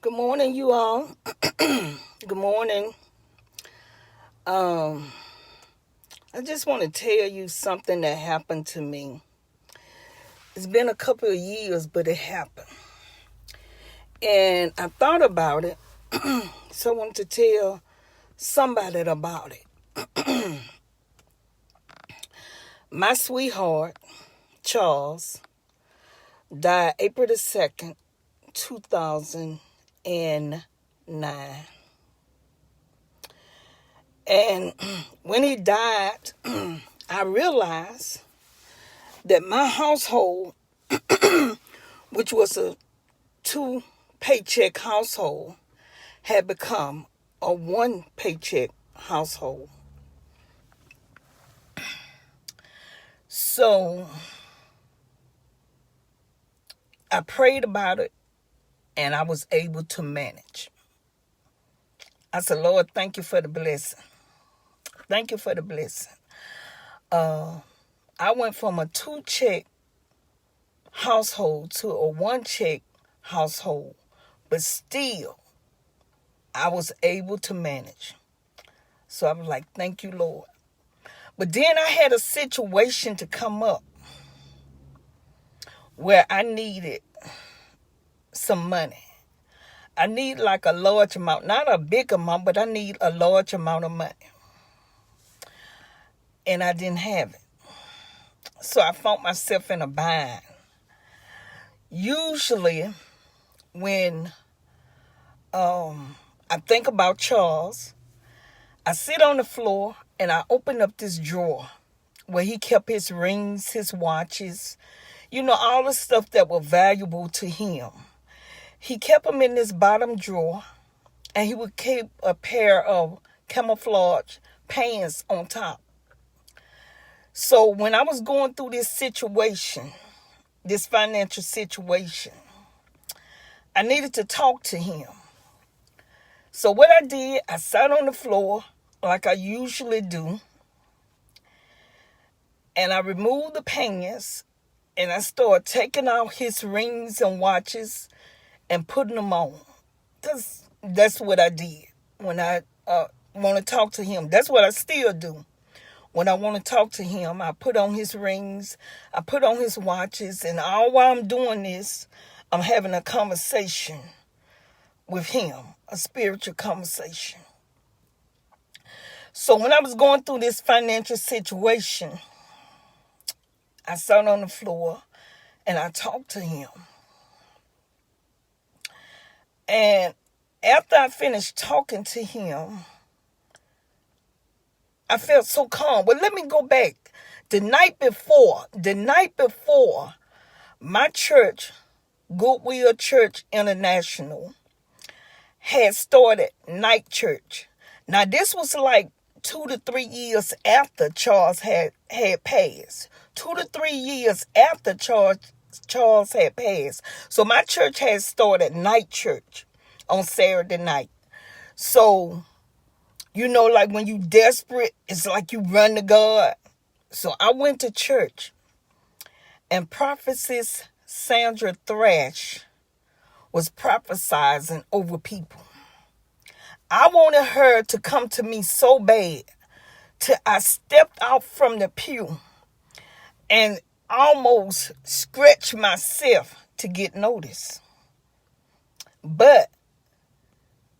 Good morning, you all. Good morning. Um, I just want to tell you something that happened to me. It's been a couple of years, but it happened. And I thought about it, so I wanted to tell somebody about it. My sweetheart, Charles, died April the 2nd, 2009. And when he died, I realized that my household, which was a two paycheck household, had become a one paycheck household. So I prayed about it and I was able to manage. I said, Lord, thank you for the blessing. Thank you for the blessing. I went from a two check household to a one check household, but still I was able to manage. So I was like, thank you, Lord. But then I had a situation to come up where I needed some money. I need like a large amount, not a big amount, but I need a large amount of money. And I didn't have it. So I found myself in a bind. Usually when I think about Charles, I sit on the floor and I open up this drawer where he kept his rings, his watches, all the stuff that were valuable to him. He kept them in this bottom drawer, and he would keep a pair of camouflage pants on top. So when I was going through this situation, this financial situation, I needed to talk to him. So what I did, I sat on the floor like I usually do, and I removed the pants, and I started taking out his rings and watches and putting them on. That's what I did when I want to talk to him. That's what I still do. When I want to talk to him, I put on his rings, I put on his watches, and all while I'm doing this, I'm having a conversation with him, a spiritual conversation. So when I was going through this financial situation, I sat on the floor and I talked to him. And after I finished talking to him, I felt so calm. But let me go back. The night before, my church, Goodwill Church International, had started night church. Now, this was like 2 to 3 years after Charles had passed. 2 to 3 years after Charles had passed. So my church had started night church on Saturday night. So, like when you desperate, it's like you run to God. So I went to church, and prophetess Sandra Thrash was prophesizing over people. I wanted her to come to me so bad till I stepped out from the pew and almost stretched myself to get noticed. But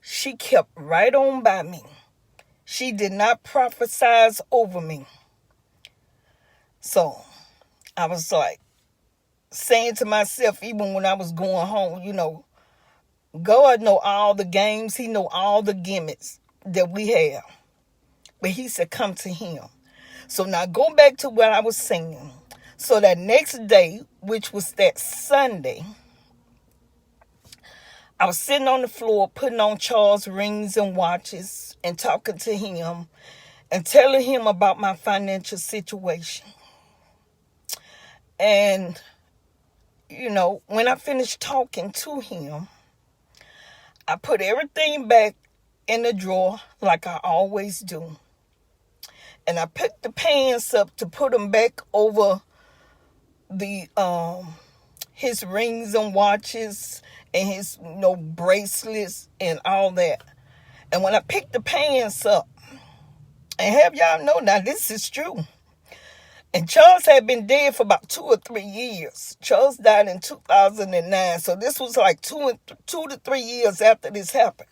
she kept right on by me. She did not prophesize over me. So I was like saying to myself, even when I was going home, God know all the games. He know all the gimmicks that we have. But he said, come to him. So now go back to what I was saying. So that next day, which was that Sunday, I was sitting on the floor, putting on Charles' rings and watches and talking to him and telling him about my financial situation. And, when I finished talking to him, I put everything back in the drawer like I always do. And I picked the pants up to put them back over the his rings and watches and his bracelets and all that. And when I picked the pants up, and have y'all know now this is true. And Charles had been dead for about 2 or 3 years. Charles died in 2009, so this was like 2 to 3 years after this happened.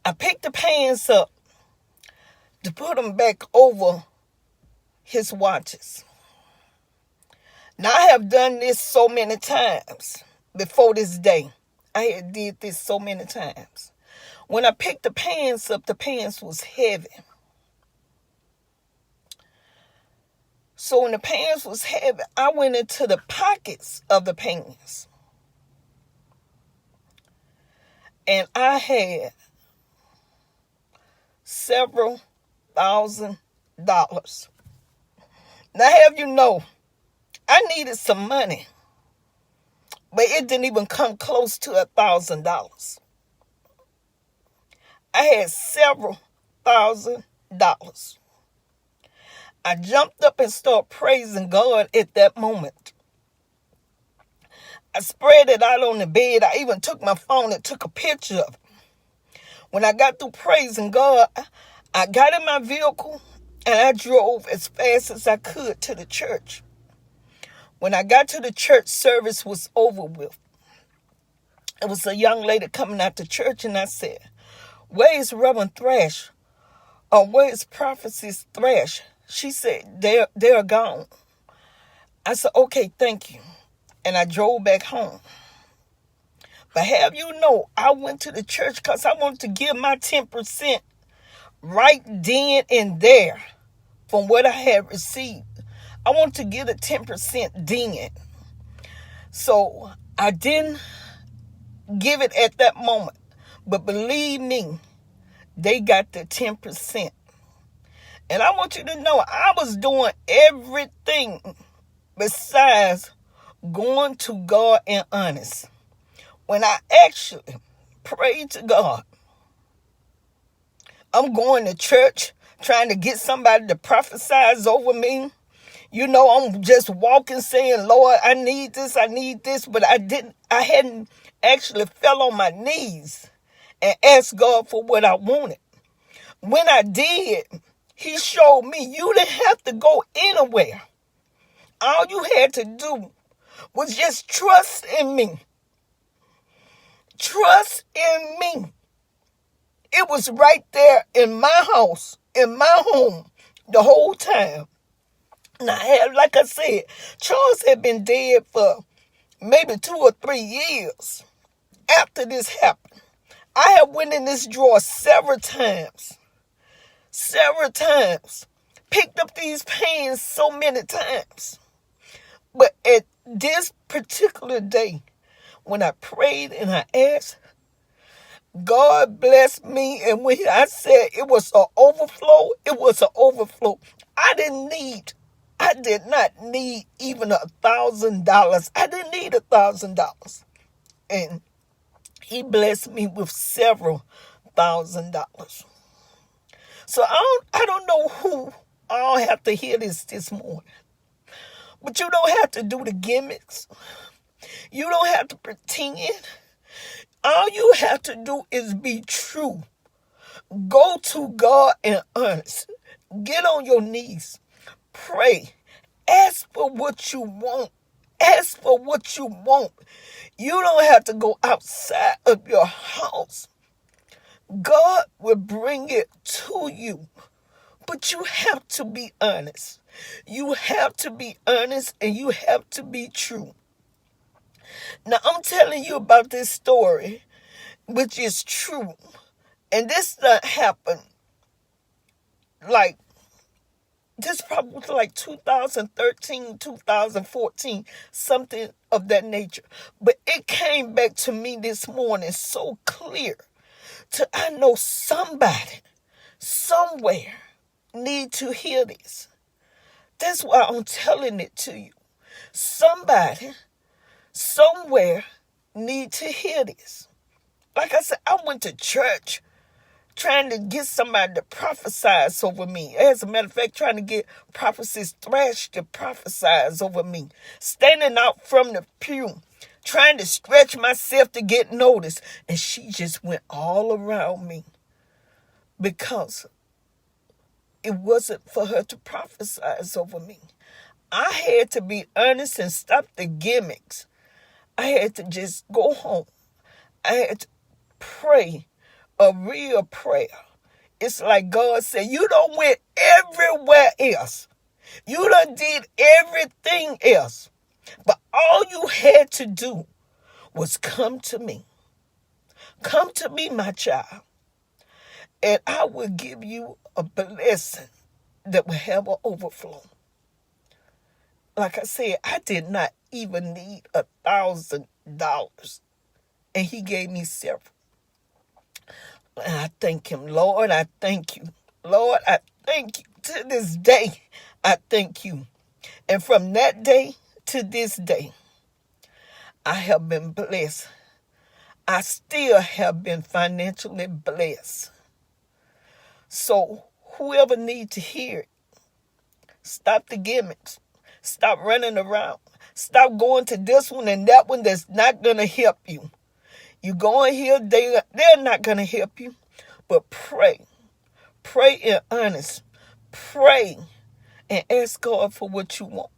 I picked the pants up to put them back over his watches. Now, I have done this so many times before this day. I had did this so many times. When I picked the pants up, the pants was heavy. So when the pants was heavy, I went into the pockets of the pants. And I had several $1,000s. Now, have you know, I needed some money, but it didn't even come close to $1,000. I had several $1,000s. I jumped up and started praising God at that moment. I spread it out on the bed. I even took my phone and took a picture of it. When I got through praising God, I got in my vehicle and I drove as fast as I could to the church. When I got to the church, service was over with. It was a young lady coming out to church, and I said, "Where is Reverend Thrash? Or where is Prophetess Thrash?" She said, they're gone. I said, "Okay, thank you." And I drove back home. But have you know, I went to the church because I wanted to give my 10% right then and there from what I had received. I wanted to give a 10% then. So I didn't give it at that moment. But believe me, they got the 10%. And I want you to know, I was doing everything besides going to God and honest. When I actually prayed to God, I'm going to church trying to get somebody to prophesize over me. I'm just walking saying, "Lord, I need this," but I hadn't actually fell on my knees and asked God for what I wanted. When I did, He showed me you didn't have to go anywhere. All you had to do was just trust in me. Trust in me. It was right there in my house, in my home, the whole time. Now, like I said, Charles had been dead for maybe 2 or 3 years after this happened. I have went in this drawer several times, picked up these pans so many times. But at this particular day, when I prayed and I asked, God blessed me. And when I said it was an overflow, it was an overflow. I did not need even $1,000. I didn't need $1,000. And He blessed me with several $1,000. So I don't know who all have to hear this morning. But you don't have to do the gimmicks. You don't have to pretend. All you have to do is be true. Go to God and honest. Get on your knees. Pray. Ask for what you want. Ask for what you want. You don't have to go outside of your house. God will bring it to you. But you have to be honest. You have to be honest and you have to be true. Now, I'm telling you about this story, which is true. And this happened this probably was like 2013, 2014, something of that nature. But it came back to me this morning so clear. I know somebody, somewhere, need to hear this. That's why I'm telling it to you. Somebody, somewhere, need to hear this. Like I said, I went to church trying to get somebody to prophesize over me. As a matter of fact, trying to get Prophetess Thrash to prophesize over me. Standing out from the pew, trying to stretch myself to get noticed. And she just went all around me because it wasn't for her to prophesy over me. I had to be honest and stop the gimmicks. I had to just go home. I had to pray a real prayer. It's like God said, you done went everywhere else. You done did everything else. But all you had to do was come to me. Come to me, my child. And I will give you a blessing that will have an overflow. Like I said, I did not even need $1,000. And he gave me several. And I thank him. Lord, I thank you. Lord, I thank you. To this day, I thank you. And from that day to this day, I have been blessed. I still have been financially blessed. So whoever needs to hear it, stop the gimmicks. Stop running around. Stop going to this one and that one that's not going to help you. You going here, they're not going to help you. But pray. Pray in earnest. Pray and ask God for what you want.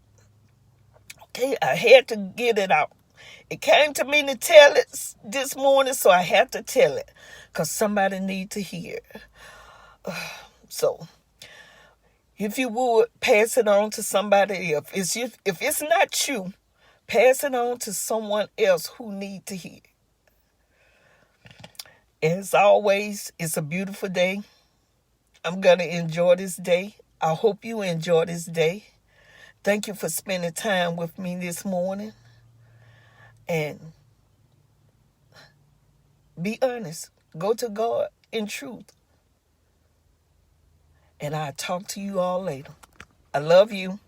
Okay, I had to get it out. It came to me to tell it this morning, so I had to tell it because somebody needs to hear it. So, if you would, pass it on to somebody else. If it's not you, pass it on to someone else who needs to hear it. As always, it's a beautiful day. I'm going to enjoy this day. I hope you enjoy this day. Thank you for spending time with me this morning. And be honest. Go to God in truth. And I'll talk to you all later. I love you.